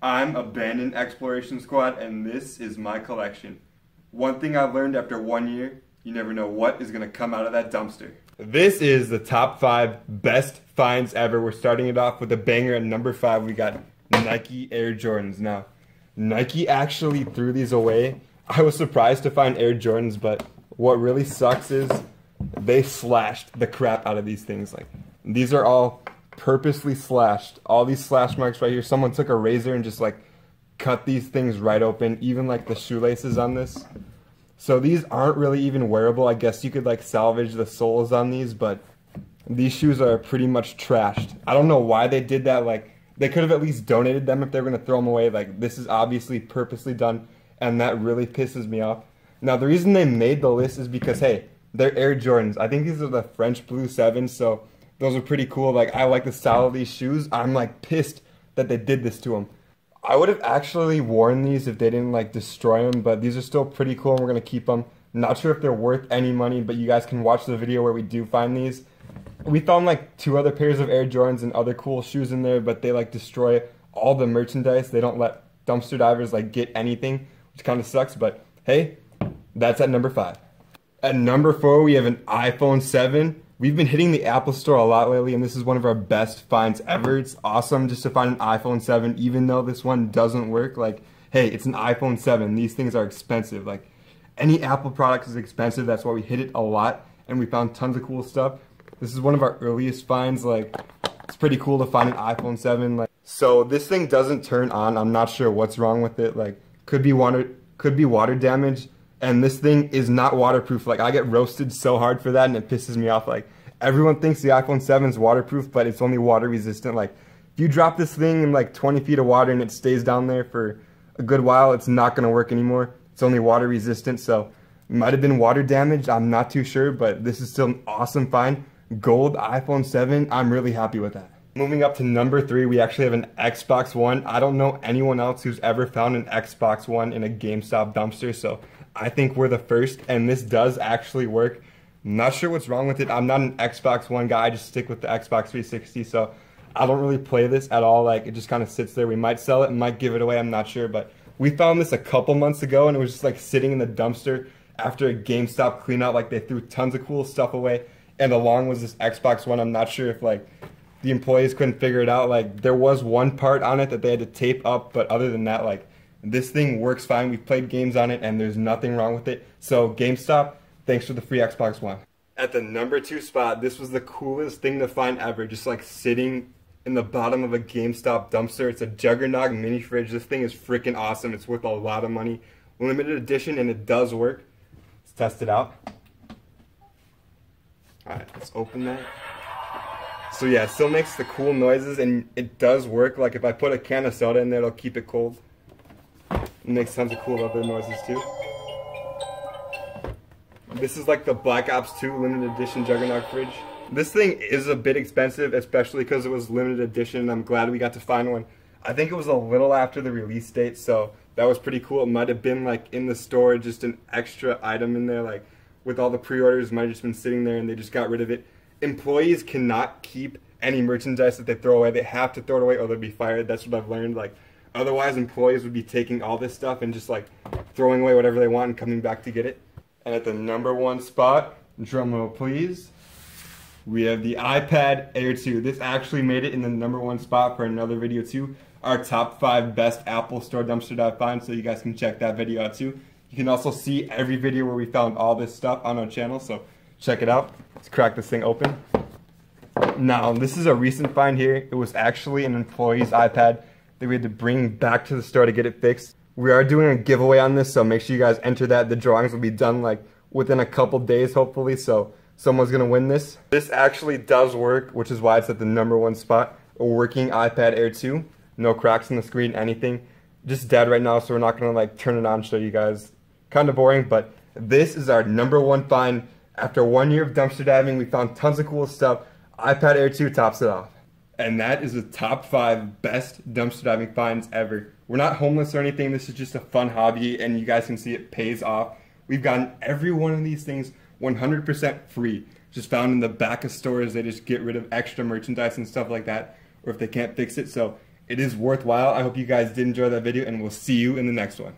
I'm Abandoned Exploration Squad, and this is my collection. One thing I've learned after 1 year, you never know what is going to come out of that dumpster. This is the top 5 best finds ever. We're starting it off with a banger at number 5. We got Nike Air Jordans. Now, Nike actually threw these away. I was surprised to find Air Jordans, but what really sucks is they slashed the crap out of these things. Like, these are all purposely slashed. All these slash marks right here. Someone took a razor and just like cut these things right open, even like the shoelaces on this. So these aren't really even wearable. I guess you could like salvage the soles on these, but these shoes are pretty much trashed. I don't know why they did that. Like, they could have at least donated them if they were going to throw them away. Like, this is obviously purposely done, and that really pisses me off. Now, the reason they made the list is because, hey, they're Air Jordans. I think these are the French Blue 7s, so those are pretty cool. Like, I like the style of these shoes. I'm like pissed that they did this to them. I would have actually worn these if they didn't like destroy them, but these are still pretty cool and we're going to keep them. Not sure if they're worth any money, but you guys can watch the video where we do find these. We found like 2 other pairs of Air Jordans and other cool shoes in there, but they like destroy all the merchandise. They don't let dumpster divers like get anything, which kind of sucks, but hey, that's at number 5. At number 4, we have an iPhone 7. We've been hitting the Apple Store a lot lately, and this is one of our best finds ever. It's awesome just to find an iPhone 7, even though this one doesn't work. Like, hey, it's an iPhone 7. These things are expensive. Like, any Apple product is expensive. That's why we hit it a lot, and we found tons of cool stuff. This is one of our earliest finds. Like, it's pretty cool to find an iPhone 7. Like, so this thing doesn't turn on. I'm not sure what's wrong with it. Like, could be water damage. And this thing is not waterproof. Like, I get roasted so hard for that, and it pisses me off. Like, everyone thinks the iPhone 7 is waterproof, but it's only water resistant. Like, if you drop this thing in like 20 feet of water and it stays down there for a good while, it's not going to work anymore. It's only water resistant, so it might have been water damage. I'm not too sure, but this is still an awesome find. Gold iPhone 7. I'm really happy with that. Moving up to number 3, we actually have an Xbox One. I don't know anyone else who's ever found an Xbox One in a GameStop dumpster, so I think we're the first, and this does actually work. I'm not sure what's wrong with it. I'm not an Xbox One guy. I just stick with the Xbox 360, so I don't really play this at all. Like, it just kind of sits there. We might sell it and might give it away. I'm not sure, but we found this a couple months ago, and it was just like sitting in the dumpster after a GameStop clean out. Like, they threw tons of cool stuff away, and along was this Xbox One. I'm not sure if like the employees couldn't figure it out. Like, there was one part on it that they had to tape up, but other than that, like, this thing works fine. We've played games on it, and there's nothing wrong with it. So, GameStop, thanks for the free Xbox One. At the number 2 spot, this was the coolest thing to find ever. Just like sitting in the bottom of a GameStop dumpster. It's a Juggernog mini fridge. This thing is freaking awesome. It's worth a lot of money. Limited edition, and it does work. Let's test it out. Alright, let's open that. So yeah, it still makes the cool noises, and it does work. Like, if I put a can of soda in there, it'll keep it cold. It makes tons of cool other noises too. This is like the Black Ops 2 limited edition Juggernog fridge. This thing is a bit expensive, especially because it was limited edition. I'm glad we got to find one. I think it was a little after the release date, so that was pretty cool. It might have been like in the store, just an extra item in there, like with all the pre-orders. It might have just been sitting there and they just got rid of it. Employees cannot keep any merchandise that they throw away. They have to throw it away or they'll be fired. That's what I've learned. Like, otherwise, employees would be taking all this stuff and just like throwing away whatever they want and coming back to get it. And at the number 1 spot, drumroll please, we have the iPad Air 2. This actually made it in the number 1 spot for another video too. Our top 5 best Apple Store dumpster dive finds, so you guys can check that video out too. You can also see every video where we found all this stuff on our channel, so check it out. Let's crack this thing open. Now, this is a recent find here. It was actually an employee's iPad that we had to bring back to the store to get it fixed. We are doing a giveaway on this, so make sure you guys enter that. The drawings will be done like within a couple days, hopefully, so someone's gonna win this. This actually does work, which is why it's at the number 1 spot. A working iPad Air 2. No cracks in the screen, anything. Just dead right now, so we're not gonna like turn it on and show you guys. Kind of boring, but this is our number 1 find. After 1 year of dumpster diving, we found tons of cool stuff. iPad Air 2 tops it off. And that is the top 5 best dumpster diving finds ever. We're not homeless or anything. This is just a fun hobby, and you guys can see it pays off. We've gotten every one of these things 100% free. Just found in the back of stores. They just get rid of extra merchandise and stuff like that, or if they can't fix it. So It is worthwhile. I hope you guys did enjoy that video, and we'll see you in the next one.